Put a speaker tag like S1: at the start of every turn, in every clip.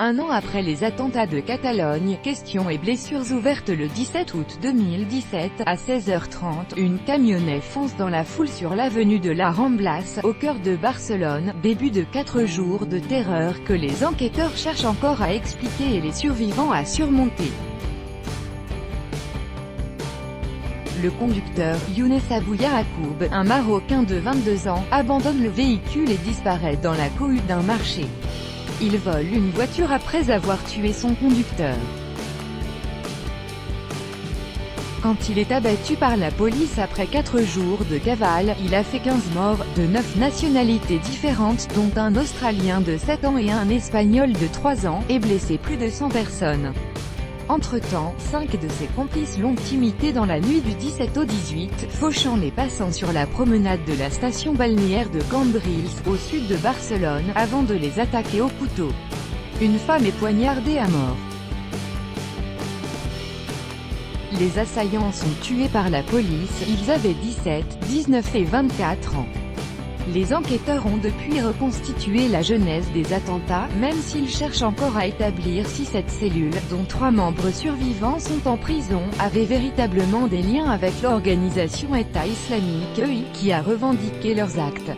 S1: Un an après les attentats de Catalogne, questions et blessures ouvertes le 17 août 2017, à 16h30, une camionnette fonce dans la foule sur l'avenue de la Ramblas, au cœur de Barcelone, début de 4 jours de terreur que les enquêteurs cherchent encore à expliquer et les survivants à surmonter. Le conducteur, Younes Abouya Akoub, un Marocain de 22 ans, abandonne le véhicule et disparaît dans la cohue d'un marché. Il vole une voiture après avoir tué son conducteur. Quand il est abattu par la police après 4 jours de cavale, il a fait 15 morts, de 9 nationalités différentes, dont un Australien de 7 ans et un Espagnol de 3 ans, et blessé plus de 100 personnes. Entre-temps, 5 de ses complices l'ont imité dans la nuit du 17 au 18, fauchant les passants sur la promenade de la station balnéaire de Cambrils, au sud de Barcelone, avant de les attaquer au couteau. Une femme est poignardée à mort. Les assaillants sont tués par la police, ils avaient 17, 19 et 24 ans. Les enquêteurs ont depuis reconstitué la genèse des attentats, même s'ils cherchent encore à établir si cette cellule, dont 3 membres survivants sont en prison, avait véritablement des liens avec l'organisation État islamique EI, qui a revendiqué leurs actes.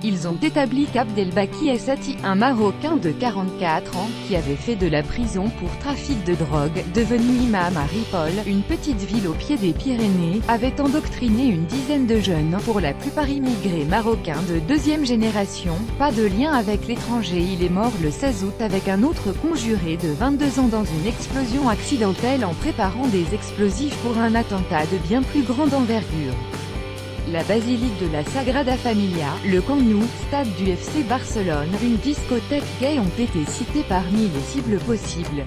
S1: Ils ont établi qu'Abdelbaki Essati, un Marocain de 44 ans, qui avait fait de la prison pour trafic de drogue, devenu imam à Ripoll, une petite ville au pied des Pyrénées, avait endoctriné une dizaine de jeunes, pour la plupart immigrés marocains de 2e génération, pas de lien avec l'étranger. Il est mort le 16 août avec un autre conjuré de 22 ans dans une explosion accidentelle en préparant des explosifs pour un attentat de bien plus grande envergure. La basilique de la Sagrada Familia, le Camp Nou, stade du FC Barcelone, une discothèque gay ont été cités parmi les cibles possibles.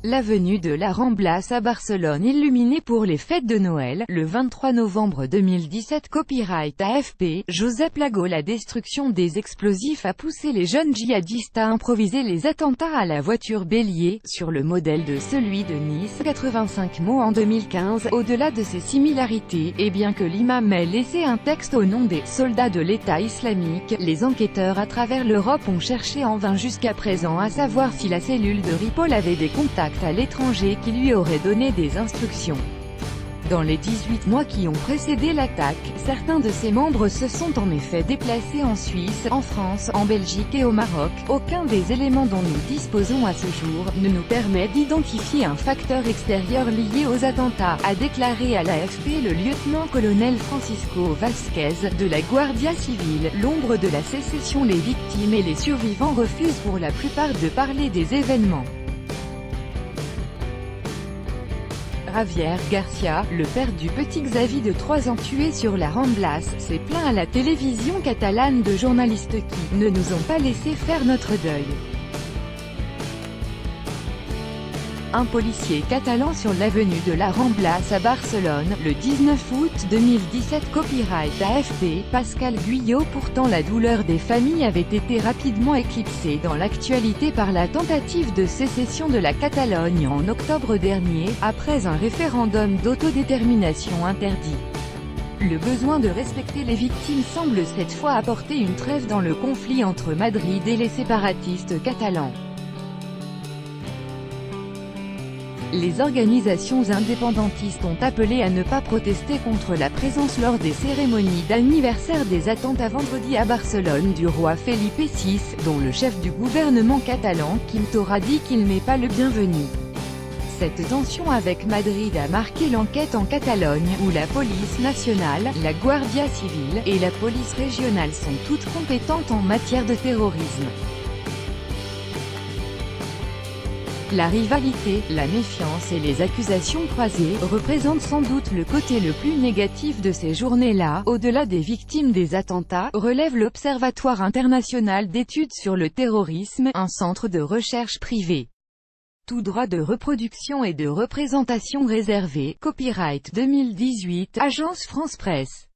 S1: L'avenue de la Ramblas à Barcelone illuminée pour les fêtes de Noël, le 23 novembre 2017. Copyright AFP, Josep Lago. La destruction des explosifs a poussé les jeunes djihadistes à improviser les attentats à la voiture bélier, sur le modèle de celui de Nice, 85 mots en 2015. Au-delà de ces similarités, et bien que l'imam ait laissé un texte au nom des « soldats de l'État islamique », les enquêteurs à travers l'Europe ont cherché en vain jusqu'à présent à savoir si la cellule de Ripoll avait des contacts à l'étranger qui lui aurait donné des instructions. Dans les 18 mois qui ont précédé l'attaque, certains de ses membres se sont en effet déplacés en Suisse, en France, en Belgique et au Maroc. Aucun des éléments dont nous disposons à ce jour ne nous permet d'identifier un facteur extérieur lié aux attentats, a déclaré à l'AFP le lieutenant-colonel Francisco Vasquez, de la Guardia Civile. L'ombre de la sécession. Les victimes et les survivants refusent pour la plupart de parler des événements. Javier Garcia, le père du petit Xavi de 3 ans tué sur la Ramblas, s'est plaint à la télévision catalane de journalistes qui ne nous ont pas laissé faire notre deuil. Un policier catalan sur l'avenue de la Ramblas à Barcelone, le 19 août 2017. Copyright AFP, Pascal Guyot. Pourtant la douleur des familles avait été rapidement éclipsée dans l'actualité par la tentative de sécession de la Catalogne en octobre dernier, après un référendum d'autodétermination interdit. Le besoin de respecter les victimes semble cette fois apporter une trêve dans le conflit entre Madrid et les séparatistes catalans. Les organisations indépendantistes ont appelé à ne pas protester contre la présence lors des cérémonies d'anniversaire des attentats vendredi à Barcelone du roi Felipe VI, dont le chef du gouvernement catalan, Quim Torra, dit qu'il n'est pas le bienvenu. Cette tension avec Madrid a marqué l'enquête en Catalogne, où la police nationale, la Guardia Civile, et la police régionale sont toutes compétentes en matière de terrorisme. La rivalité, la méfiance et les accusations croisées représentent sans doute le côté le plus négatif de ces journées-là. Au-delà des victimes des attentats, relève l'Observatoire international d'études sur le terrorisme, un centre de recherche privé. Tout droit de reproduction et de représentation réservé. Copyright 2018, Agence France Presse.